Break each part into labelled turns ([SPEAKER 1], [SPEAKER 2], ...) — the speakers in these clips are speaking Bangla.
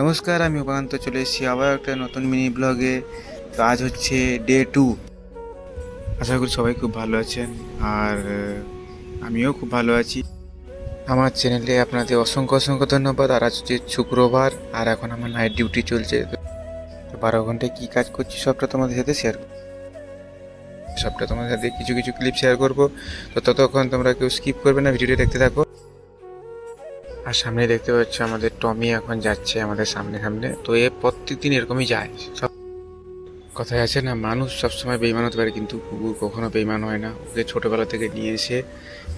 [SPEAKER 1] নমস্কার, আমি উপান্ত চলে এসেছি আবার একটা নতুন মিনি ব্লগে। তো আজ হচ্ছে ডে 2। আশা করি সবাই খুব ভালো আছেন, আর আমিও খুব ভালো আছি। আমার চ্যানেলে আপনাদের অসংখ্য অসংখ্য ধন্যবাদ। আর আজ হচ্ছে শুক্রবার, আর এখন আমার নাইট ডিউটি চলছে। তো 12 ঘন্টায় কী কাজ করছি সবটা তোমাদের সাথে শেয়ার করবো। সবটা তোমাদের সাথে কিছু কিছু ক্লিপ শেয়ার করবো। তো ততক্ষণ তোমরা কেউ স্কিপ করবে না, ভিডিওটি দেখতে থাকো। আর সামনে দেখতে পাচ্ছ আমাদের টমি এখন যাচ্ছে আমাদের সামনে সামনে। তো এ প্রত্যেকদিন এরকমই যায়। সব কথায় আছে না, মানুষ সবসময় বেইমান হতে পারে, কিন্তু কুকুর কখনো বেইমান হয় না। ওকে ছোটোবেলা থেকে নিয়ে এসে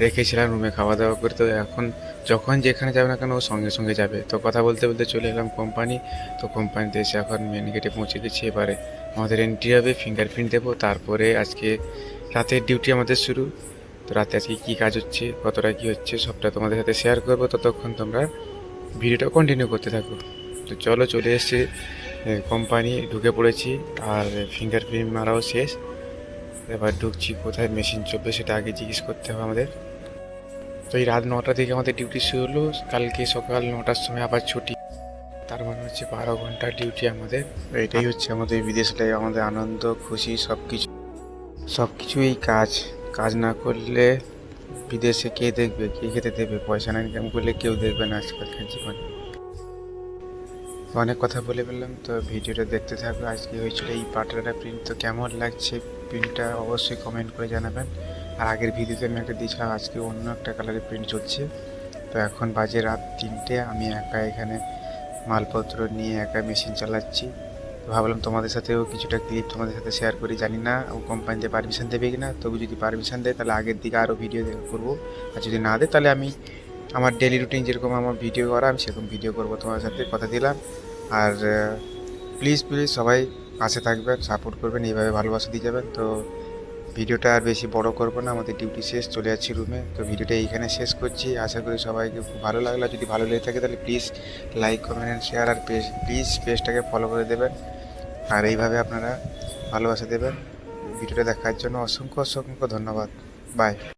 [SPEAKER 1] রেখেছিলাম রুমে খাওয়া দাওয়া করে। তো এখন যখন যেখানে যাবে না কেন ও সঙ্গে সঙ্গে যাবে। তো কথা বলতে বলতে চলে এলাম কোম্পানি। তো কোম্পানিতে এসে এখন মেন গেটে পৌঁছে গেছি। এবারে আমাদের এন্ট্রি হবে, ফিঙ্গারপ্রিন্ট দেবো, তারপরে আজকে রাতের ডিউটি আমাদের শুরু। তো রাতে আজকে কী কাজ হচ্ছে, কতটা কী হচ্ছে, সবটা তোমাদের সাথে শেয়ার করবো। ততক্ষণ তোমরা ভিডিওটা কন্টিনিউ করতে থাকো। তো চলো, চলে এসছে কোম্পানি, ঢুকে পড়েছি। আর ফিঙ্গারপ্রিন্ট মারাও শেষ। এবার ঢুকছি, কোথায় মেশিন চলবে সেটা আগে জিজ্ঞেস করতে হবে আমাদের। তো এই রাত 9টা থেকে আমাদের ডিউটি শুরু হলো, কালকে সকাল 9টার সময় আবার ছুটি। তার মানে হচ্ছে 12 ঘন্টার ডিউটি আমাদের। এটাই হচ্ছে আমাদের বিদেশ লাইফ, আমাদের আনন্দ খুশি সব কিছু। সব কিছু এই কাজ। কাজ না করলে বিদেশে কে দেখবে, কে খেতে দেবে? পয়সা না ইনকাম করলে কেউ দেখবে না আজকালকার জীবনে। অনেক কথা বলে ফেললাম, তো ভিডিওটা দেখতে থাকবে। আজকে হয়েছিল এই পাটরাটা প্রিন্ট। তো কেমন লাগছে প্রিন্টটা অবশ্যই কমেন্ট করে জানাবেন। আর আগের ভিডিওতে আমি একটা দিয়েছিলাম, আজকে অন্য একটা কালারের প্রিন্ট চলছে। তো এখন বাজে রাত 3টে, আমি একা এখানে মালপত্র নিয়ে একা মেশিন চালাচ্ছি। তো ভাবলাম তোমাদের সাথেও কিছুটা ক্লিপ তোমাদের সাথে শেয়ার করি। জানি না ও কোম্পানিতে পারমিশন দেবে কি না, তবু যদি পারমিশন দেয় তাহলে আগের দিকে আরও ভিডিও করবো। আর যদি না দেয় তাহলে আমি আমার ডেলি রুটিন যেরকম আমার ভিডিও করা, আমি সেরকম ভিডিও করবো তোমার সাথে, কথা দিলাম। আর প্লিজ প্লিজ সবাই পাশে থাকবেন, সাপোর্ট করবেন, এইভাবে ভালোবাসা দিয়ে যাবেন। তো ভিডিওটা আর বেশি বড় করবো না, আমাদের ডিউটি শেষ, চলে যাচ্ছি রুমে। তো ভিডিওটা এইখানে শেষ করছি। আশা করি সবাইকে খুব ভালো লাগলো। যদি ভালো লেগে থাকে তাহলে please like, comment and share. আর প্লিজ পেজটাকে ফলো করে দেবেন। আর এইভাবে আপনারা ভালোবাসা দেবেন। ভিডিওটা দেখার জন্য অসংখ্য অসংখ্য ধন্যবাদ। বাই।